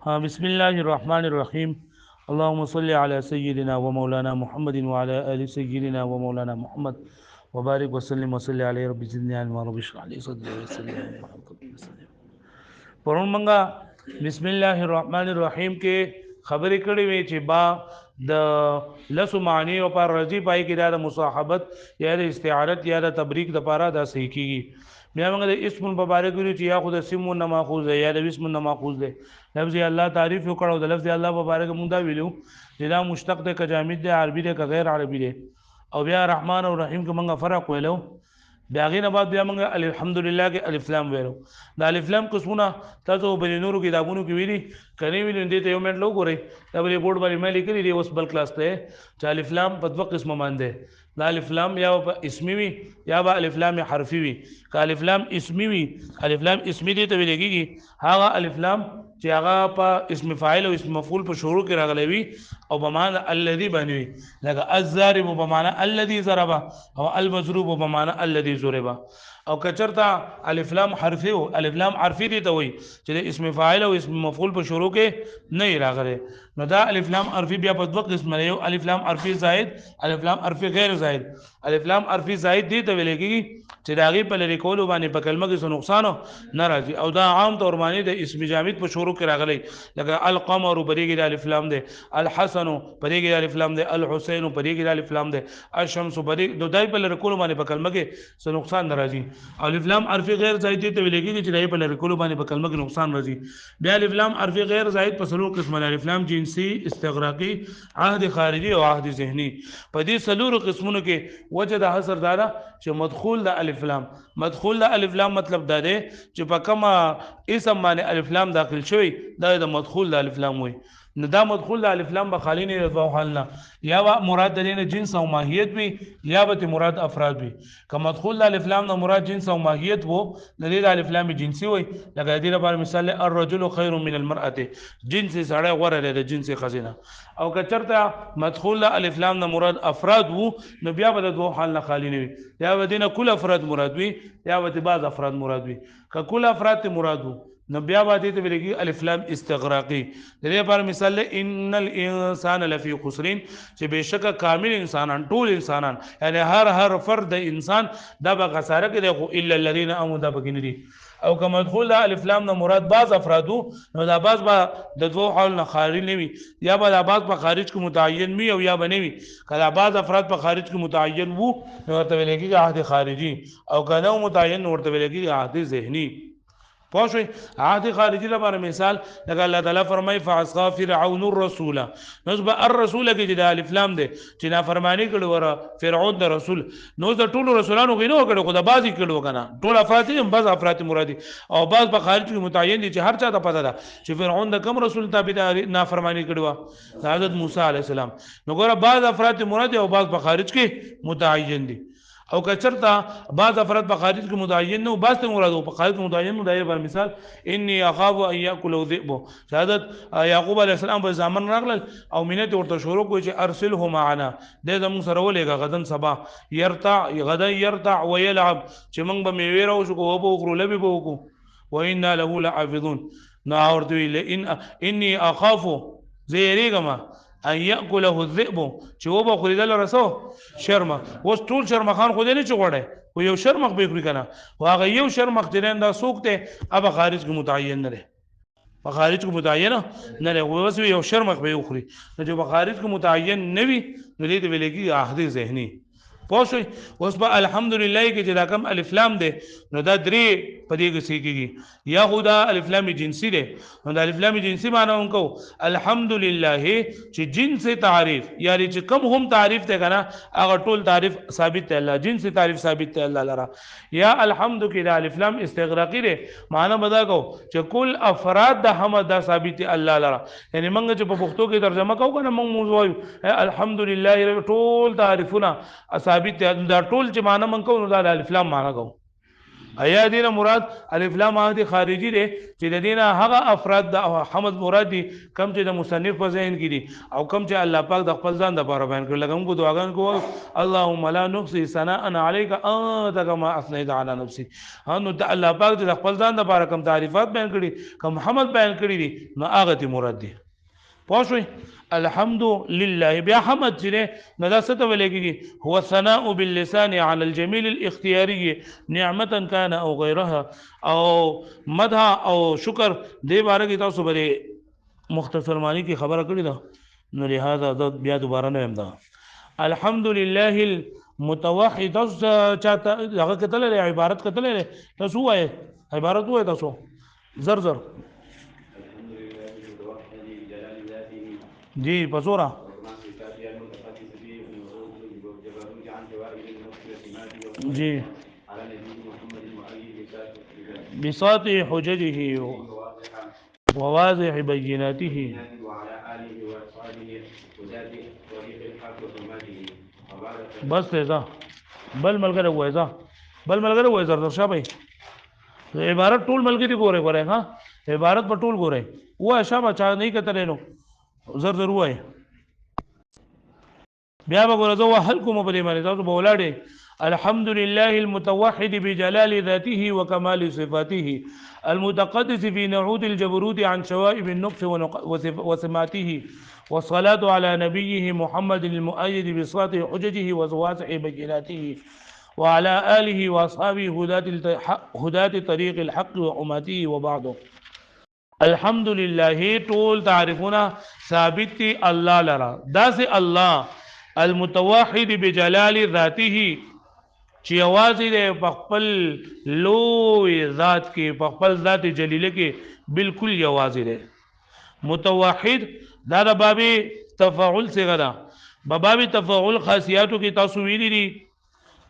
بسم الله الرحمن الرحيم. اللهم صل على سيدنا ومولانا محمد وعلى آل سيدنا ومولانا محمد وبارك وسلم وصل عليه رب زدني علما رب اشرح لي صدري ويسر لي امري واحلل عقدة من لساني. پرون منګه بسم الله الرحمن الرحیم کې خبرې کړې وې چې با د لسو معنی او پر رضی پای کې د مصاحبت یا د استعارت یا د تبریک د پاره د صحیح کیږي. بیا موږ د اسم مبارک ویلو چې یا خود اسم نه ماخوذ ده یا د اسم نه ماخوذ ده. لفظ الله تعریف وکړو د لفظ الله مبارک مونږ دا ویلو چې دا مشتق ده ک جامد ده عربي ده ک غیر عربي ده. او بیا رحمان او رحیم کې موږ فرق ویلو. بیا غینه بعد بیا موږ الحمدلله کې الف لام ویلو. دا الف لام قسمونه تاسو په نورو کتابونو کې ویلي کني ویل دې ته یو منټ لو ګورئ دا بل بورډ باندې مې لیکلي دی اوس بل کلاس ته چې الف لام په دوه قسمه باندې دا الف لام یا اسمی وي یا با الف لام حرفي وي. که الف لام اسمی وي الف لام اسمی دې ته ویل کېږي هغه الف لام چې هغه په اسم فاعل او اسم مفعول په شروع کې راغلی وي او په معنا الذي باندې وي لکه الضارب په معنا الذي ضرب او المضروب په معنا الذي ضرب. او کچرتا الف لام حرفي او الف لام حرفي دي ته وي چې اسم فاعل او اسم مفعول په شروع کې نه راغلي. نو دا الف لام حرفي بیا په دوه قسم لري یو الف لام حرفي زائد الف لام حرفي غیر زائد. الف لام حرفي زائد دي ته ویل کېږي چې داغي په لری کولو باندې په کلمه کې څه نقصان نه راځي او دا عام طور باندې د اسم جامد په شروع کې راغلي لکه القمر پرېږي د الف لام ده الحسن پرېږي د الف لام ده الحسين پرېږي د الف لام ده الشمس پرېږي د دای په لری کولو باندې په کلمه کې څه نقصان نه راځي. الف لام حرفي غیر زائد دي ته ویل کېږي چې دای په لری کولو باندې په کلمه کې نقصان راځي. بیا الف لام حرفي غیر زائد په څلور قسمه الف لام جنسي استغراقي عهد خارجي او عهد ذهني. په دې څلور قسمونو کې وجه د حصر دارا چې مدخول د الف لام مدخول د الف لام مطلب دا دی چې په کومه اسم باندې الف لام داخل شوی دا د مدخول د الف لام وي. نو دا مدخول د الف لام بخالی نه رضوا حالنا یا مراد د نه جنس او ماهیت وي یا به مراد افراد وي. که مدخول د الف لام نه مراد جنس او ماهیت وو د دې د الف لام جنسي وي لکه دې لپاره مثال الرجل خير من المرأه جنس سړی غوره دی د جنس خزینه. او که چرته مدخول د الف لام نه مراد افراد وو نو بیا به د دوه حال نه خالی نه وي یا به دینه کل افراد مراد وي یا به بعض افراد مراد وي. که کل افراد ته مراد وو نو بیا باندې ته ویلږي الف لام استغراقي. د دې لپاره مثال ان الانسان لفی خسرین چې بهشکه کامل انسانان ټول انسانان یعنی هر فرد انسان دا به خساره کې دی خو الا الذين امنوا دا بګینه دي. او که مدخول د الف لام نه مراد بعض افرادو نو دا بعض به د دوه حال نه خارج نه وي یا به دا بعض په خارج کې متعین وي او یا به نه وي. کله بعض افراد په خارج کې متعین وو نو ورته ویلږي عهد خارجي او کله متعین ورته ویلږي عهد ذهني. پوښوي عهد خارجي لپاره مثال لکه الله تعالی فرمای فعصى فرعون الرسول نسبه الرسول کې د الف لام ده چې نافرمانی کړي وره فرعون د رسول نو د ټولو رسولانو غینو کړي خو د بازي کړي کنه ټول افراد هم بعض افراد مرادي او بعض په خارج کې متعین دي چې هر چا ته پته ده چې فرعون د کوم رسول تابع نافرمانی کړي و حضرت موسی عليه السلام نو ګوره بعض افراد مرادي او بعض په خارج کې متعین دي. او کچرتا بعض افراد په خارج کې متعین نو بعض ته مراد په خارج کې متعین نو دایره پر مثال انی اخاف ان یاکل الذئب شهادت یعقوب علیه السلام په زامن راغل او مینه ورته شروع کوي چې ارسله معنا د زمون سره ولېګه غدن سبا يرتع غدا يرتع ويلعب چې موږ به میوه راو شو او به غرو لبي به وکړو وإنا له لحافظون. نو اورته ان انی اخاف زيريګما ان یاکله الذئب چې و به خریدل رسو شرمه اوس ټول شرمخان خو دې نه چغړې و یو شرمخ به کړی کنه واغه یو شرمخ ترين دا سوکته اب خارج کې متعین نه ده په خارج کې متعین نه ده اوس یو شرمخ به خوري نو چې په خارج کې متعین نه وي نو دې ویلېږي عهد ذهني. پوښوي اوس په الحمدلله کې چې دا کم الف لام ده نو دا درې په دې کې سیږي یا خدا الف لام جنسي ده نو دا الف لام جنسي معنی انکو الحمدلله چې جنس تعریف یعنی چې کم هم تعریف ته کنه هغه ټول تعریف ثابت ته الله جنس تعریف ثابت ته الله لرا یا الحمد کې دا الف لام استغراقي ده معنی بدا کو چې کل افراد د حمد دا ثابت الله لرا یعنی موږ چې په پښتو کې ترجمه کوو کنه موږ موضوع الحمدلله ټول تعریفونه ثابت دا ټول چې معنی من کو نو دا الف لام معنی کو ایا دینه مراد الف لام دي خارجي دي چې د دینه هغه افراد د حمد مراد دي کم چې د مصنف په ذهن کې دي او کم چې الله پاک د خپل ځان د لپاره بیان کړل لکه موږ دعاګان کوو اللهم لا نحصي ثناء عليك انت كما اثنيت على نفسي انو ته الله پاک د خپل ځان د لپاره کم تعریفات بیان کړي کم حمد بیان کړي دي نو هغه ته مراد دي پوښوي الحمد لله بیا حمد چې نه دا څه ته ویل کېږي هو الثناء باللسان على الجميل الاختياري نعمه كان او غيرها او مدح او شکر دې باره کې تاسو به مختصر معنی کې خبره کړې ده نو لہذا بیا دوباره نه هم ده الحمد لله المتوحد چاته هغه کتل عبارت کتل تاسو وایي عبارت وایي تاسو زر زر جی بصورة جی بساطع حججه وواضح بيناته بس ذا بل ملګری وای ذا بل ملګری وای زر درشا بھائی عبارت ټول ملګری ګوره ها عبارت په ټول ګوره وای شابه چا نه کتلې نو زر زر وای بیا به ګورځو وحل کوم په دې باندې تاسو به ولاړې الحمد لله المتوحد بجلال ذاته وكمال صفاته المتقدس في نعوت الجبروت عن شوائب النقص وسماته والصلاة على نبيه محمد المؤيد بصلاة حججه وواسع بيناته وعلى آله وأصحابه هداة طريق الحق وأمته وبعضه الحمد لله طول تعرفنا ثابت الله لرا داس الله المتوحد بجلال ذاته چې आवाज دې په خپل لوی ذات کې په خپل ذات جلیله کې بالکل आवाज دې متوحد دا د باب تفاعل څخه ده باب تفاعل خاصیاتو کې تاسو ویلي دي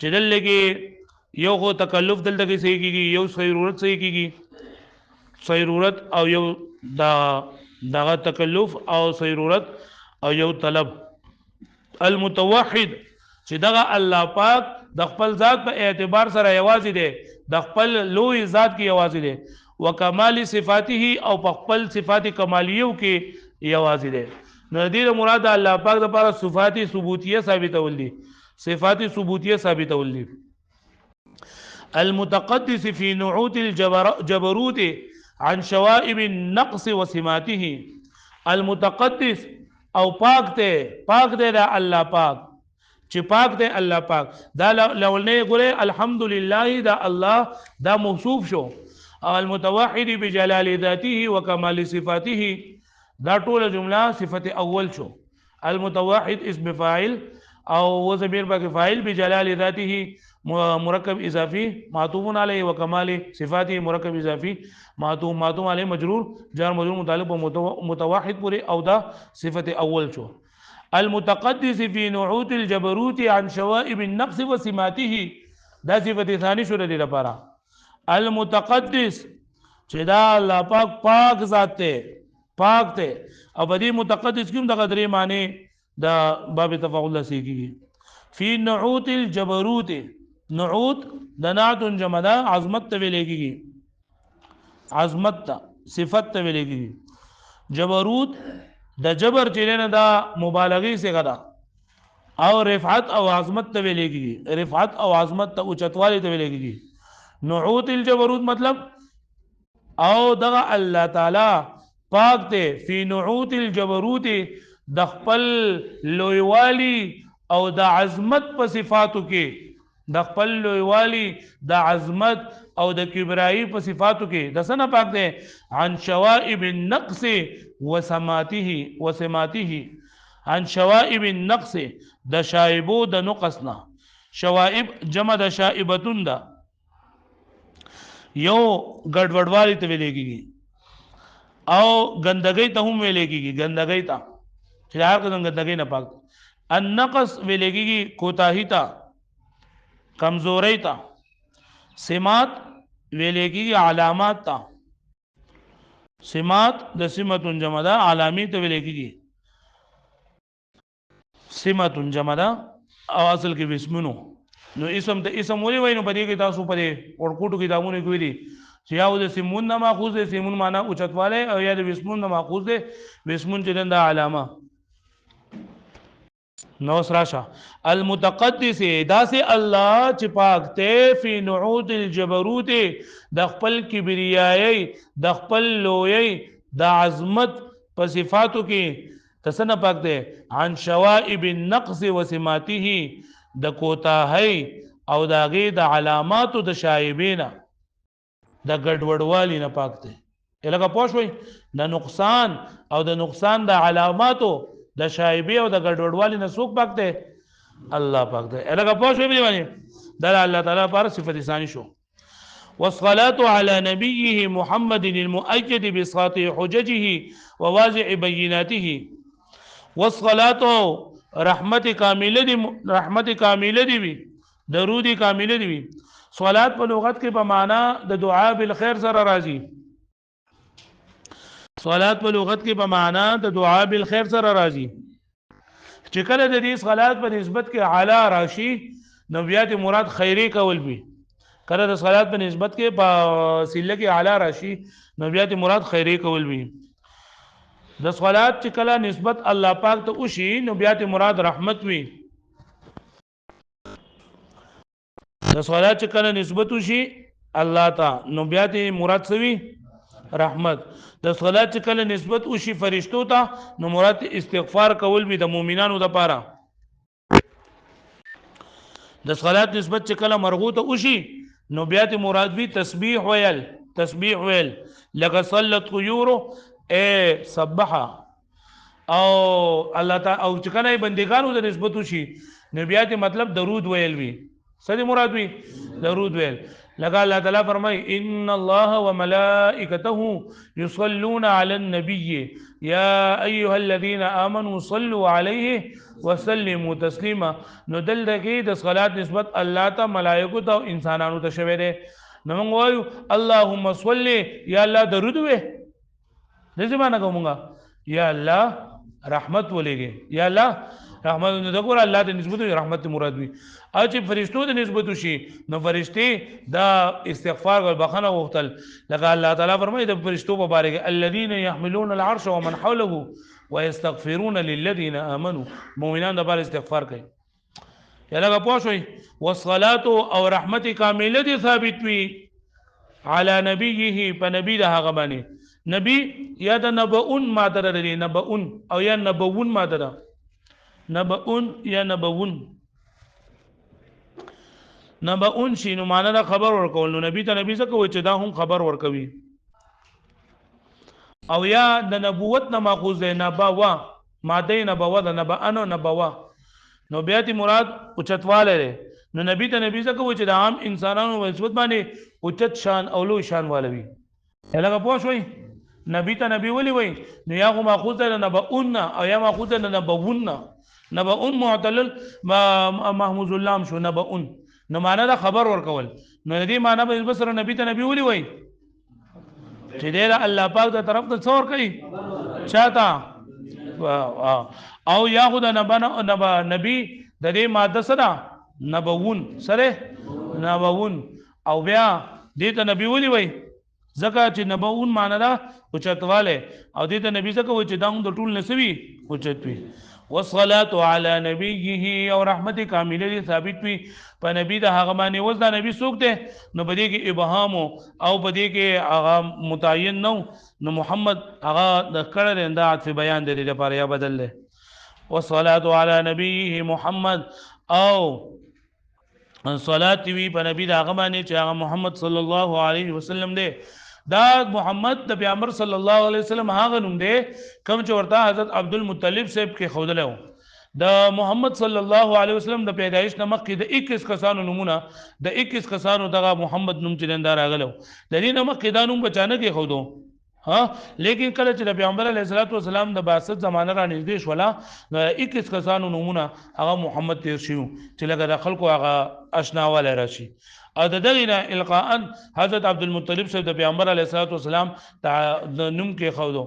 چې دلته یو خو تکلف دلته کې صحیح کیږي یو ضرورت صحیح کیږي ضرورت او یو دا تکلف او ضرورت او یو طلب المتوحد چې دغه الله پاک د خپل ذات په اعتبار سره یوازې دی د خپل لوی ذات کې یوازې دی وکمال صفاته او په خپل صفات کمالیو کې یوازې دی نو دې مراد الله پاک د لپاره صفات ثبوتیه ثابتول دي صفات ثبوتیه ثابتول دي المتقدس في نعوت الجبروت عن شوائب النقص وسماته المتقدس او پاک ته دا الله پاک چې پاک دی الله پاک دا لولنه ګوره الحمدلله دا الله دا موصوف شو او المتوحد بجلال ذاته وكمال صفاته دا ټول جمله صفت اول شو المتوحد اسم فاعل او وضمیر باقی فاعل بجلال ذاته مرکب اضافی معطوف علیه وکمال صفاته مرکب اضافی معطوف علیه مجرور جار مجرور متعلق متوحد پورے او دا صفت اول شو المتقدس في نعوت الجبروت عن شوائب النقص وسماته دا صفت ثانی شو دی لپاره المتقدس چې دا الله پاک ذات ته پاک ته او بدی متقدس کوم د قدرې معنی دا باب تفاعل سیږي فی نعوت الجبروت نعوت د نعت جمع ده عظمت ته ویل کېږي عظمت صفت ته ویل کېږي جبروت د جبر چې نه دا مبالغه څخه ده او رفعت او عظمت ته ویل کېږي رفعت او عظمت ته اوچتوالی ته ویل کېږي نعوت الجبروت مطلب او دغه الله تعالی پاک ته فی نعوت الجبروت د خپل لویوالی او د عظمت په صفاتو کې د خپل لویوالی د عظمت او د کبرایی په صفاتو کې د سنه پاک دی عن شوائب النقص وسماته عن شوائب النقص د شائبو د نقصنا شوائب جمع د شائبتون دا یو ګډوډوالی ته ویل کېږي او ګندګۍ ته هم ویل کېږي ګندګۍ ته چې هر قسم ګندګۍ نه پاک النقص ویل کېږي کوتاهی ته کمزوری ته سمات ویل کېږي علامات ته سمات د سمتون جمع ده علامی ته ویل کېږي سمتون جمع ده او اصل کې اسمونو نو اسم د اسم ولې وای نو په دې کې تاسو په دې ورکوټو کې دامونه کوي دي چې یاو د سیمون نه ماخوذ دي سیمون معنا اوچتواله او یا د وسمون نه ماخوذ دي وسمون چې د علامه نو سراشه المتقدس داسې الله چې پاک ته فی نعود الجبروت د خپل کبریایي د خپل لویي د عظمت په صفاتو کې تسنه پاک ده عن شوائب النقص وسماته د کوتاهی او داغه د علامات د شایبینا د ګډوډوالي نه پاک ده الګه پوښوي د نقصان او د نقصان د علاماتو د شایبی او د ګډوډوالي نه څوک پاک ده الله پاک ده الګه پوښوي به باندې د الله تعالی پر صفت ثانی شو والصلاة على نبيه محمد المؤيد بساطع حججه وواضع بيناته والصلاة رحمت کامله دی وی درود کامله دی وی صلات په لغت کې په معنا د دعا بالخير سره راځي صلات په لغت کې په معنا د دعا بالخير سره راځي چې کله د دې صلات په نسبت کې اعلی راشي نو بیا د مراد خیری کول وي کله د صلات په نسبت کې په سله کې اعلی راشي نو بیا د مراد خیری کول وي د صلات چې کله نسبت الله پاک ته وشي نو بیا ته مراد رحمت وي د صلات چې کله نسبت وشي الله ته نو بیا ته مراد سوي رحمت د صلات چې کله نسبت وشي فرشتو ته نو مراد استغفار کول وي د مؤمنانو لپاره د صلات نسبت چې کله مرغوته وشي نو بیا ته مراد وي تسبیح ویل لکه صلت طيور سبحه او الله تعالی او چې کله بندګانو د نسبت شي نو بیا ته مطلب درود ویل وی سړي مراد وی درود ویل لکه الله تعالی فرمای ان الله وملائکته يصلون على النبي يا ايها الذين امنوا صلوا عليه وسلموا تسليما نو دلته د صلات نسبت الله ته ملائکه ته انسانانو ته شوی دی نو موږ وایو اللهم صل یا الله درود وی دغه معنا کومه یا الله رحمت ولېږي یا الله رحمت نو دغه الله ته نسبت رحمت مراد وي او چې فرشتو ته نسبت شي نو فرشتي دا استغفار او بخنه وختل لکه الله تعالی فرمایي د فرشتو په باره کې الذين يحملون العرش ومن حوله ويستغفرون للذين امنوا مؤمنان د بار استغفار کوي یا لکه پوښوي والصلاه او رحمت کامله دي ثابت وي على نبيه په نبی د هغه باندې نبی یا د نبؤن ماده لري نبؤن او یا نبؤن ماده ده نبؤن یا نبؤن شي نو معنا د خبر ورکول نو نبی ته نبی څه کوي چې دا هم خبر ورکوي او یا د نبوت نه ماخوذ ده نبوا ماده نبوا د نبأن او نبوا نو بیا تی مراد اوچتواله ده نو نبی ته نبی څه کوي چې د عام انسانانو نسبت باندې اوچت شان او لوی شان والوي هغه پوښوي نبی ته نبی ولي وای نو یا ماخوذ ده نبؤن او یا ماخوذ ده نبؤن معتلل محمود اللام شو نبؤن نو معنا دا خبر ورکول نو دې معنا به بسره نبی ته نبی ولي وای چې دې الله پاک ته طرف ته څور کوي چاته او یا خدای نبی د دې ماده سره نبؤن سره نبؤن او بیا دې ته نبی ولي وای زکه چې نبؤن معنا دا اوچتواله او دې ته نبی زکه و چې دا د ټول نسوي اوچتوي والصلاه على نبيه او رحمت کامله دي ثابت وي په نبی د هغه باندې وز دا نبی څوک ده نو بده کې ابهام او بده کې هغه متعین نو محمد هغه د کړه د عطف بیان د لپاره یا بدل له والصلاه على نبيه محمد او صلات وی په نبی د هغه باندې چې هغه محمد صلی الله علیه وسلم ده دا محمد د پیغمبر صلی الله علیه وسلم هغه نوم دی کوم چې ورته حضرت عبد المطلب صاحب کې خودلو د محمد صلی الله علیه وسلم د پیدایش نه مخکې د 21 کسانو نمونه د 21 کسانو دغه محمد نوم چې دندار راغلو د دې نه مخکې دا نوم بچانه کې خودو ها لیکن کله چې د پیغمبر علیه الصلوۃ والسلام د بعثت زمانه را نږدې شولا 21 کسانو نمونه هغه محمد تیر شو چې لکه د خلکو هغه آشناواله راشي او د دغه نه القاء حضرت عبد المطلب صاحب د پیغمبر علیه الصلاه والسلام د نوم کې خو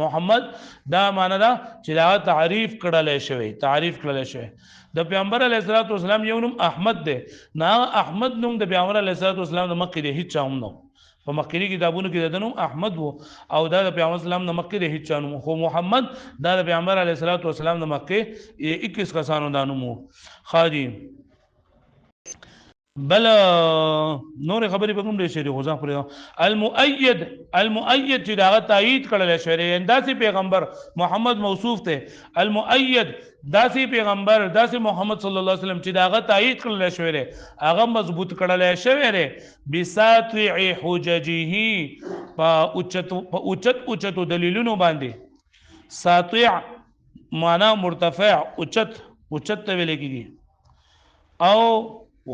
محمد دا معنی دا چې دا تعریف کړل شوی د پیغمبر علیه الصلاه والسلام یو نوم احمد دی نه احمد نوم د پیغمبر علیه الصلاه والسلام د مکه دی هیڅ هم نو په مخکري کتابونو کې د نوم احمد وو او دا د پیغمبر اسلام د مکه د هیڅ نوم خو محمد دا د پیغمبر علیه الصلاه والسلام د مکه 21 کسانو د نوم خادي بل نور خبرې په کوم ډول شي غوځه پر المؤيد چې دا تایید کړل شوی انداسي پیغمبر محمد موصوف ته المؤيد داسي پیغمبر داسي محمد صلی الله علیه وسلم چې دا تایید کړل شوی هغه مضبوط کړل شوی دی بساطع حججه په اوچت دلیلونو باندې ساطع معنا مرتفع اوچت ته ویل کیږي او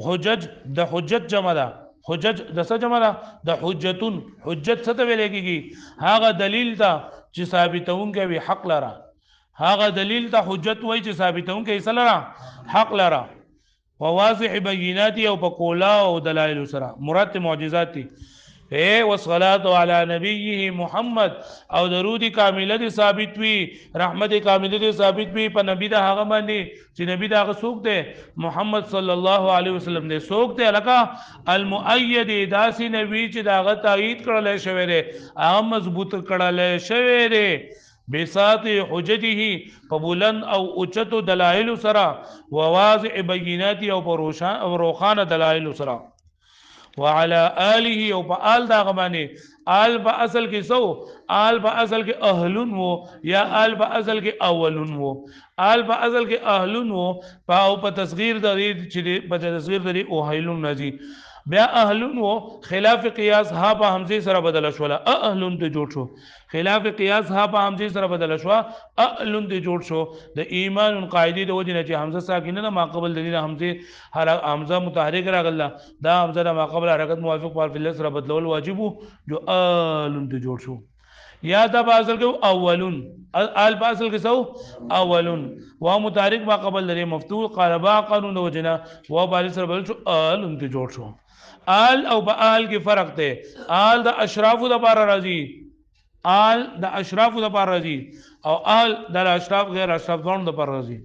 حجج د حجت جمع ده حجج د څه جمع ده د حجتون حجت څه ته ویل کیږي هغه دلیل ته چې ثابتون کوي حق لرا هغه دلیل ته حجت وای چې ثابتون کوي څه لرا حق لرا وواضح بینات او بقولا او دلائل سره مراد معجزات والصلاه علی نبیه محمد او درود کامله دي ثابت وي رحمت کامله دي ثابت وي په نبی دا هغه باندې چې نبی دا هغه څوک دی محمد صلی الله علیه وسلم دی څوک دی لکه المؤید داسي نبی چې دا هغه تایید کړل شوی دی هغه مضبوط کړل شوی دی بساط حجته قبولن او اوچتو دلائل سرا وواضع بینات او روخان دلائل سرا وعلى آله او په آل دا غمانه آل په اصل کې سو آل په اصل کې اهلون وو یا آل په اصل کې اولون وو آل په اصل کې اهلون وو په تصغیر د دې چې په تصغیر د او اهلون نزي بیا اهلون وو خلاف قیاس ها په حمزه سره بدل شو اهلون ته جوړ شو خلاف قیاس ها په حمزه سره بدل شو اهلون ته جوړ شو د ایمان قاعده د وجه نه چې حمزه ساکنه نه ما قبل د حمزه هر حمزه متحرک راغله دا حمزه ما قبل حرکت موافق په فعل سره بدلول واجب جو اهلون ته جوړ شو یا دا باصل کې اولون آل باصل کې سو اولون و متحرک ما قبل لري مفتوح قلبا قانون د وجه نه و باصل سره بدل شو اهلون ته جوړ شو آل او با آل کې فرق ته آل د اشراف د بار راځي آل د اشراف د بار راځي او آل د اشراف غیر اشراف ځون د بار راځي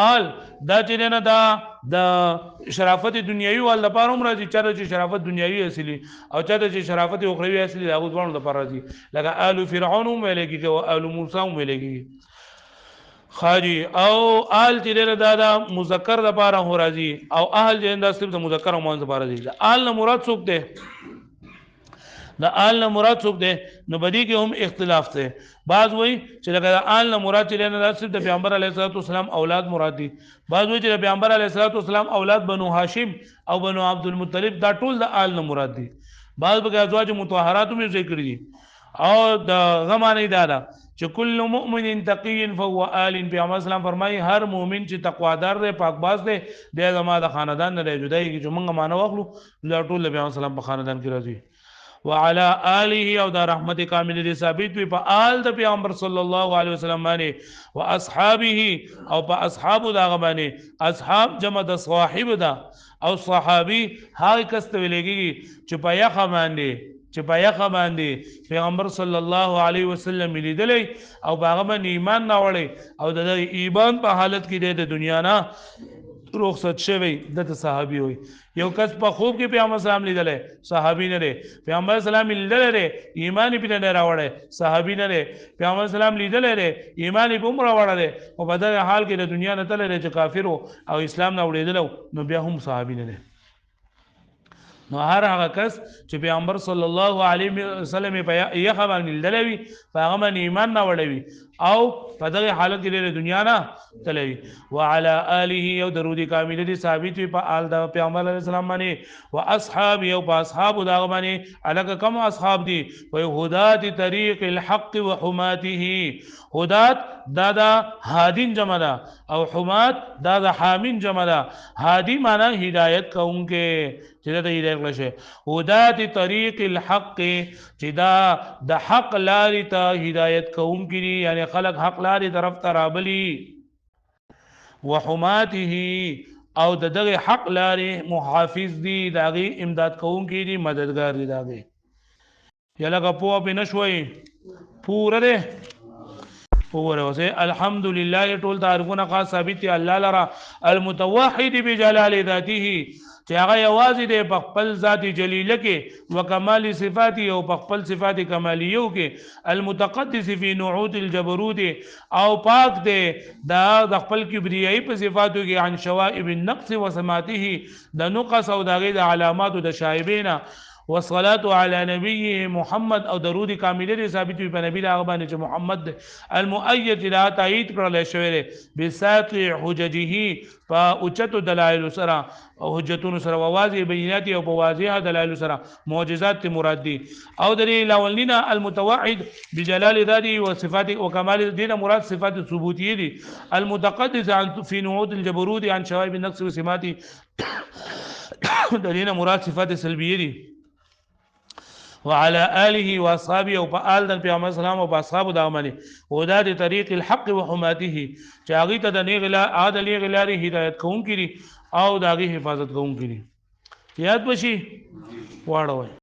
آل دا چې نه دا د شرافت دنیوي ول د بار هم راځي چې شرافت دنیوي اصلي او چې شرافت اخروی اصلي هغه ځون د بار راځي لکه آل فرعون هم ویل کېږي او آل موسی هم ویل کېږي خاجی او آل چې دا مذکر د پاره هو راځي او اهل چې دا صرف د مذکر او مؤنث لپاره راځي آل نه مراد څوک دی د آل نه مراد څوک دی نو بدی کې هم اختلاف دی بعض وایي چې لکه آل نه مراد چې نه صرف د پیغمبر علیه الصلاه والسلام اولاد مراد دي بعض وایي چې د پیغمبر علیه الصلاه والسلام اولاد بنو هاشم او بنو عبد المطلب دا ټول د آل نه مراد دي بعض به ازواج مطهرات هم ذکر دي او د غمانه دادا چې کل مؤمن تقی فهو آل پیغمبر اسلام فرمایي هر مؤمن چې تقوادار دی پاکباز دی د زما د خاندان نه جدای کی چې موږ مانو واخلو لا ټول پیغمبر اسلام په خاندان کې راځي وعلى آله او د رحمت کامل دي ثابت وي په آل د پیغمبر صلی الله علیه وسلم باندې واصحابه او په اصحاب دا باندې اصحاب جمع د صاحب دا او صحابي هاي کس ته ویلېږي چې په یخ باندې پیغمبر صلی الله علیه وسلم لیدلې او باغ باندې ایمان نه وړي او د ایمان په حالت کې د دنیا نه رخصت شوی د صحابي وي یو کس په خوب کې پیغمبر اسلام لیدلې صحابي نه لري پیغمبر اسلام لیدلې ایمان یې نه راوړي صحابي نه لري پیغمبر اسلام لیدلې ایمان یې هم راوړل او په دغه حال کې د دنیا نه تللی چې کافر او اسلام نه وړېدل نو بیا هم صحابي نه لري نو هر هغه کس چې پیغمبر صلی الله علیه وسلم په یې خبر لیدلوي په هغه باندې ایمان نه وړوي او په دغه حالت کې د دنیا نه تلوي وعلى آله او درود کامل دي ثابت وي په آل د پیغمبر علیه السلام باندې او اصحاب او په اصحاب دا باندې الګ کم اصحاب دي او هدات طریق الحق وحماته هدات دا هادین جمع ده او حمات دا حامین جمع ده هادی معنی هدایت کوونکې چې دا هدایت لشه هدات طریق الحق چې دا د حق لارې ته هدایت کوونکې یعنی خلق حق لارې طرف ته رابلی وحماته او د دغه حق لارې محافظ دي داغي امداد کوونکي دي مددگار دي داغي یا لکه په بنشوي پوره ده پوره وسه الحمدلله ټول تعریفونه خاص ثابت الله لرا المتوحد بجلال ذاته چې هغه یوازې د خپل ذات جلیله کې وکمال صفاتی او خپل صفات کمالیو کې المتقدس فی نعوت الجبروت او پاک دی د خپل کبریایی په صفاتو کې عن شوائب النقص وسماته د نقص او دغه د علامات د شایبینا والصلاه على نبيه محمد او درود کامله دي ثابت وي په نبی هغه باندې چې محمد المؤيد لا تایید کړل شوی بساط حججه فاوچت دلائل سره او حجتون سره واضح بینات او واضح دلائل سره معجزات مراد دي او دلیل اولنا المتوحد بجلال ذاته وصفاته وكمال دين مراد صفات ثبوتيه دي المتقدس عن في نعوت الجبروت عن شوائب النقص وسماته دلیل مراد صفات سلبيه دي وعلى اله واصحابه او آل د پیغمبر اسلام او اصحاب د عمله ودا د طریق الحق وحماته چاغي ته د نیغلا عادل غلاري هدایت کوم کړي او داغي حفاظت کوم کړي یاد بشي واړوي